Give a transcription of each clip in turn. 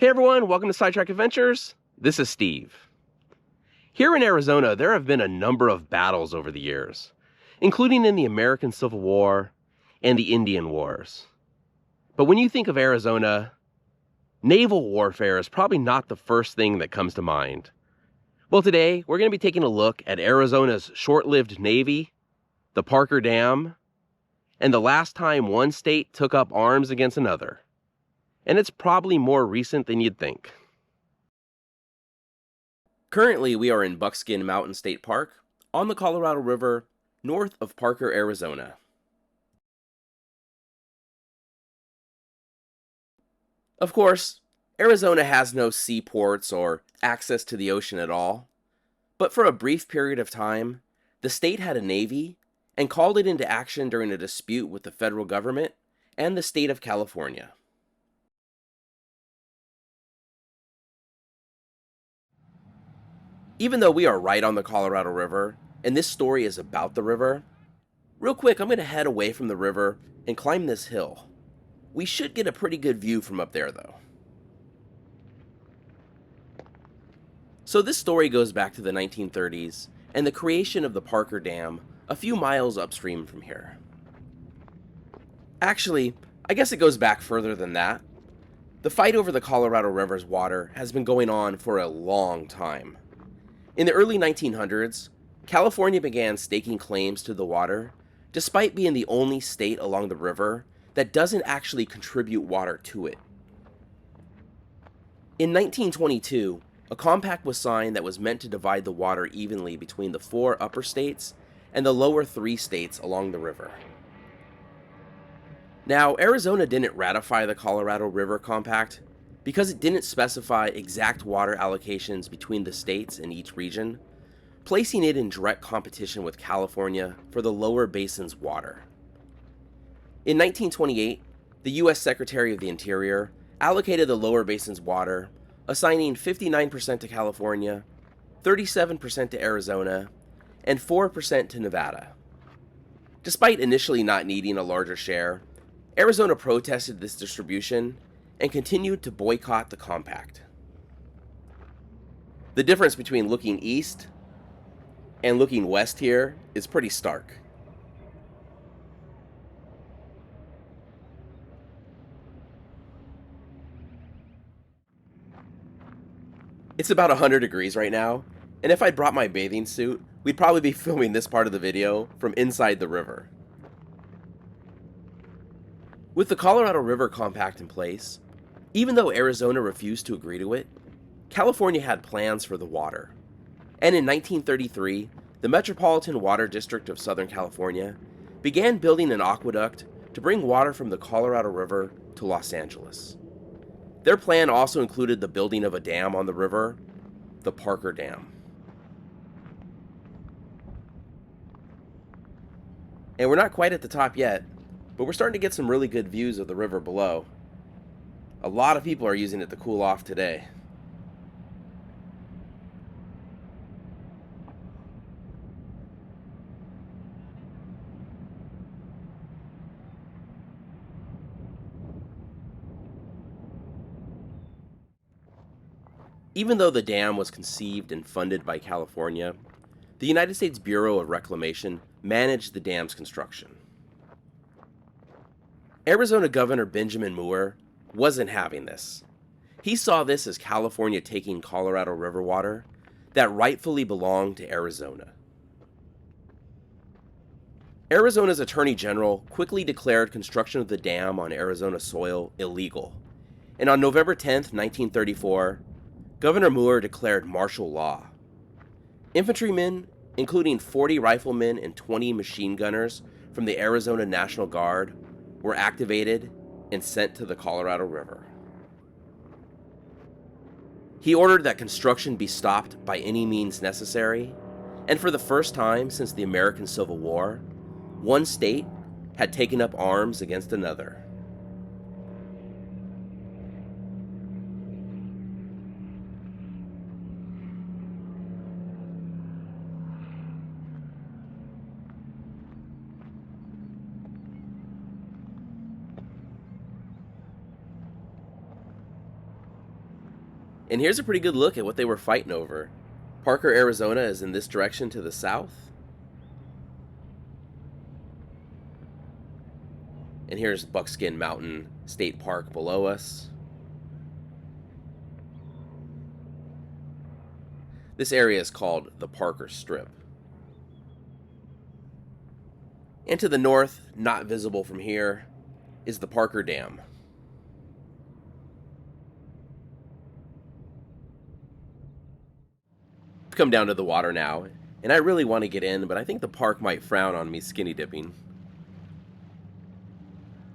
Hey everyone, welcome to Sidetrack Adventures. This is Steve. Here in Arizona, there have been a number of battles over the years, including in the American Civil War and the Indian Wars. But when you think of Arizona, naval warfare is probably not the first thing that comes to mind. Well, today we're going to be taking a look at Arizona's short-lived Navy, the Parker Dam, and the last time one state took up arms against another. And it's probably more recent than you'd think. Currently, we are in Buckskin Mountain State Park on the Colorado River, north of Parker, Arizona. Of course, Arizona has no seaports or access to the ocean at all, but for a brief period of time, the state had a navy and called it into action during a dispute with the federal government and the state of California. Even though we are right on the Colorado River, and this story is about the river, real quick I'm going to head away from the river and climb this hill. We should get a pretty good view from up there though. So this story goes back to the 1930s and the creation of the Parker Dam a few miles upstream from here. Actually, I guess it goes back further than that. The fight over the Colorado River's water has been going on for a long time. In the early 1900s, California began staking claims to the water, despite being the only state along the river that doesn't actually contribute water to it. In 1922, a compact was signed that was meant to divide the water evenly between the 4 upper states and the lower 3 states along the river. Now, Arizona didn't ratify the Colorado River Compact because it didn't specify exact water allocations between the states in each region, placing it in direct competition with California for the lower basin's water. In 1928, the U.S. Secretary of the Interior allocated the lower basin's water, assigning 59% to California, 37% to Arizona, and 4% to Nevada. Despite initially not needing a larger share, Arizona protested this distribution and continued to boycott the compact. The difference between looking east and looking west here is pretty stark. It's about 100 degrees right now, and if I'd brought my bathing suit, we'd probably be filming this part of the video from inside the river. With the Colorado River Compact in place, even though Arizona refused to agree to it, California had plans for the water. And in 1933, the Metropolitan Water District of Southern California began building an aqueduct to bring water from the Colorado River to Los Angeles. Their plan also included the building of a dam on the river, the Parker Dam. And we're not quite at the top yet, but we're starting to get some really good views of the river below. A lot of people are using it to cool off today. Even though the dam was conceived and funded by California, the United States Bureau of Reclamation managed the dam's construction. Arizona Governor Benjamin Moore wasn't having this. He saw this as California taking Colorado River water that rightfully belonged to Arizona. Arizona's Attorney General quickly declared construction of the dam on Arizona soil illegal, and on November 10, 1934, Governor Moore declared martial law. Infantrymen, including 40 riflemen and 20 machine gunners from the Arizona National Guard, were activated and sent to the Colorado River. He ordered that construction be stopped by any means necessary, and for the first time since the American Civil War, one state had taken up arms against another. And here's a pretty good look at what they were fighting over. Parker, Arizona is in this direction to the south. And here's Buckskin Mountain State Park below us. This area is called the Parker Strip. And to the north, not visible from here, is the Parker Dam. I've come down to the water now, and I really want to get in, but I think the park might frown on me skinny dipping.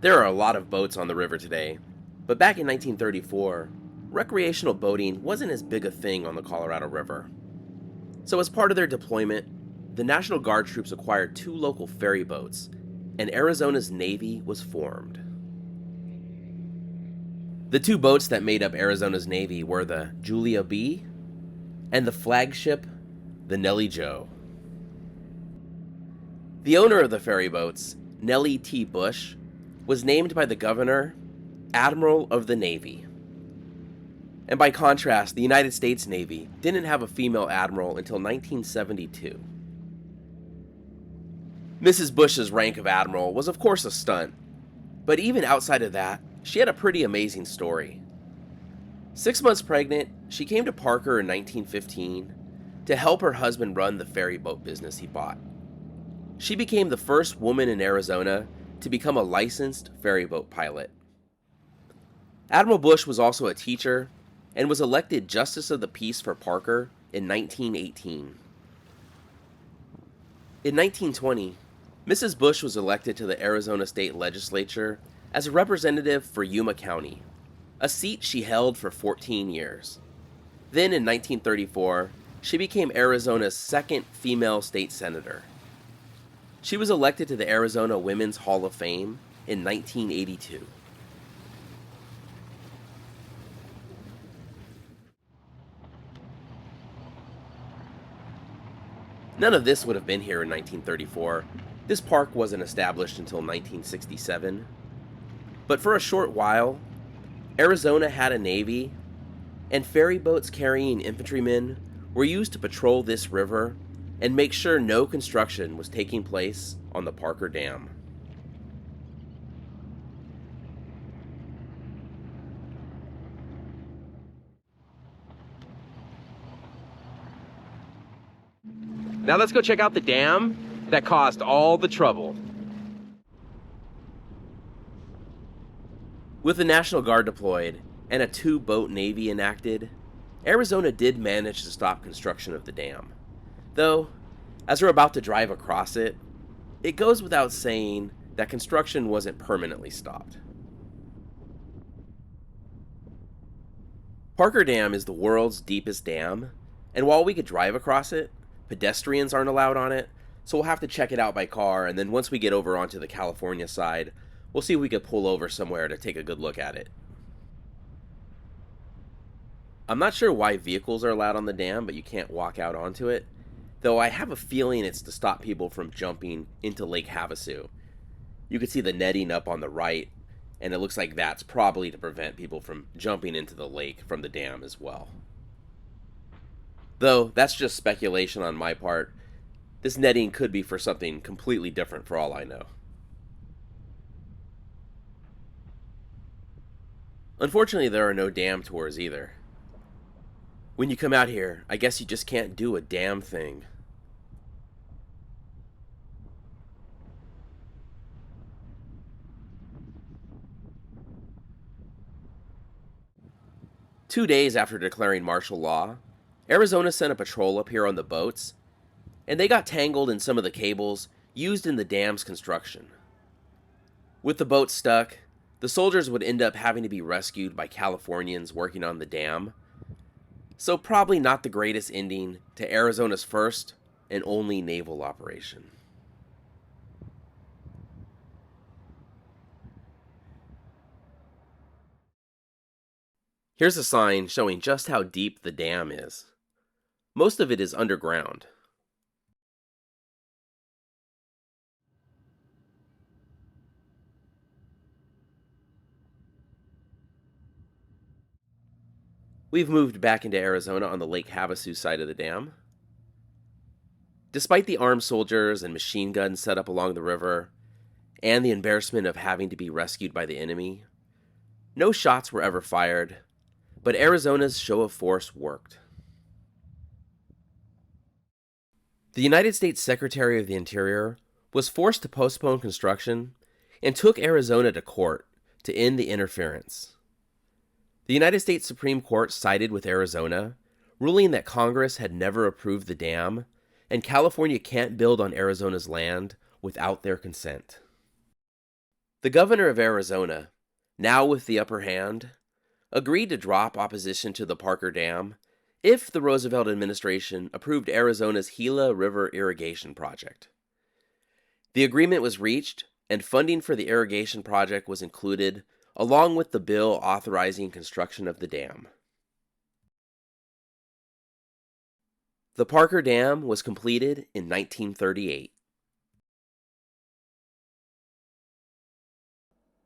There are a lot of boats on the river today, but back in 1934, recreational boating wasn't as big a thing on the Colorado River. So as part of their deployment, the National Guard troops acquired 2 local ferry boats, and Arizona's Navy was formed. The 2 boats that made up Arizona's Navy were the Julia B. and the flagship, the Nellie Joe. The owner of the ferry boats, Nellie T. Bush, was named by the governor Admiral of the Navy. And by contrast, the United States Navy didn't have a female admiral until 1972. Mrs. Bush's rank of admiral was of course a stunt, but even outside of that, she had a pretty amazing story. 6 months pregnant, she came to Parker in 1915 to help her husband run the ferry boat business he bought. She became the first woman in Arizona to become a licensed ferry boat pilot. Admiral Bush was also a teacher and was elected Justice of the Peace for Parker in 1918. In 1920, Mrs. Bush was elected to the Arizona State Legislature as a representative for Yuma County, a seat she held for 14 years. Then in 1934, she became Arizona's second female state senator. She was elected to the Arizona Women's Hall of Fame in 1982. None of this would have been here in 1934. This park wasn't established until 1967. But for a short while, Arizona had a navy, and ferry boats carrying infantrymen were used to patrol this river and make sure no construction was taking place on the Parker Dam. Now let's go check out the dam that caused all the trouble. With the National Guard deployed and a 2-boat navy enacted, Arizona did manage to stop construction of the dam. Though, as we're about to drive across it, it goes without saying that construction wasn't permanently stopped. Parker Dam is the world's deepest dam, and while we could drive across it, pedestrians aren't allowed on it, so we'll have to check it out by car, and then once we get over onto the California side, we'll see if we could pull over somewhere to take a good look at it. I'm not sure why vehicles are allowed on the dam, but you can't walk out onto it, though I have a feeling it's to stop people from jumping into Lake Havasu. You can see the netting up on the right, and it looks like that's probably to prevent people from jumping into the lake from the dam as well. Though, that's just speculation on my part. This netting could be for something completely different for all I know. Unfortunately, there are no dam tours either. When you come out here, I guess you just can't do a damn thing. Two days after declaring martial law, Arizona sent a patrol up here on the boats, and they got tangled in some of the cables used in the dam's construction. With the boat stuck, the soldiers would end up having to be rescued by Californians working on the dam, so probably not the greatest ending to Arizona's first and only naval operation. Here's a sign showing just how deep the dam is. Most of it is underground. We've moved back into Arizona on the Lake Havasu side of the dam. Despite the armed soldiers and machine guns set up along the river, and the embarrassment of having to be rescued by the enemy, no shots were ever fired, but Arizona's show of force worked. The United States Secretary of the Interior was forced to postpone construction and took Arizona to court to end the interference. The United States Supreme Court sided with Arizona, ruling that Congress had never approved the dam, and California can't build on Arizona's land without their consent. The governor of Arizona, now with the upper hand, agreed to drop opposition to the Parker Dam if the Roosevelt administration approved Arizona's Gila River irrigation project. The agreement was reached, and funding for the irrigation project was included, along with the bill authorizing construction of the dam. The Parker Dam was completed in 1938.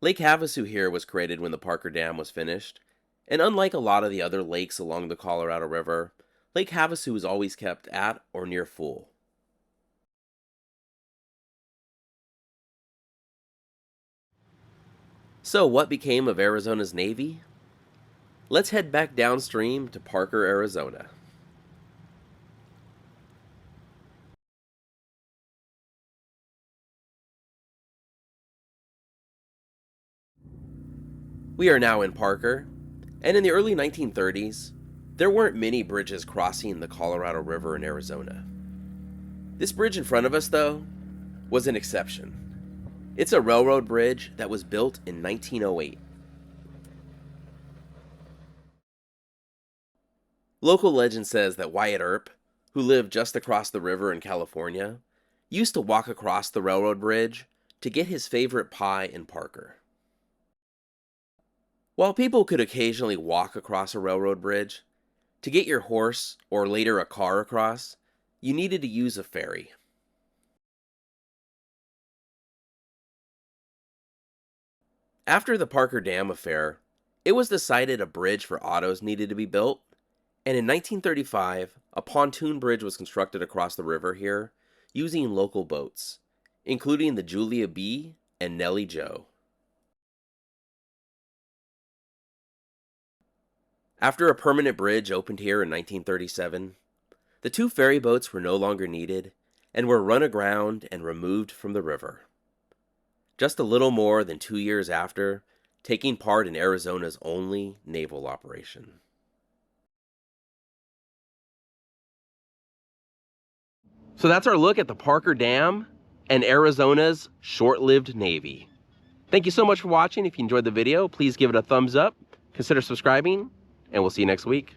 Lake Havasu here was created when the Parker Dam was finished, and unlike a lot of the other lakes along the Colorado River, Lake Havasu was always kept at or near full. So what became of Arizona's Navy? Let's head back downstream to Parker, Arizona. We are now in Parker, and in the early 1930s, there weren't many bridges crossing the Colorado River in Arizona. This bridge in front of us, though, was an exception. It's a railroad bridge that was built in 1908. Local legend says that Wyatt Earp, who lived just across the river in California, used to walk across the railroad bridge to get his favorite pie in Parker. While people could occasionally walk across a railroad bridge, to get your horse or later a car across, you needed to use a ferry. After the Parker Dam affair, it was decided a bridge for autos needed to be built, and in 1935, a pontoon bridge was constructed across the river here using local boats, including the Julia B. and Nellie Joe. After a permanent bridge opened here in 1937, the two ferry boats were no longer needed and were run aground and removed from the river. Just a little more than 2 years after, taking part in Arizona's only naval operation. So that's our look at the Parker Dam and Arizona's short-lived Navy. Thank you so much for watching. If you enjoyed the video, please give it a thumbs up, consider subscribing, and we'll see you next week.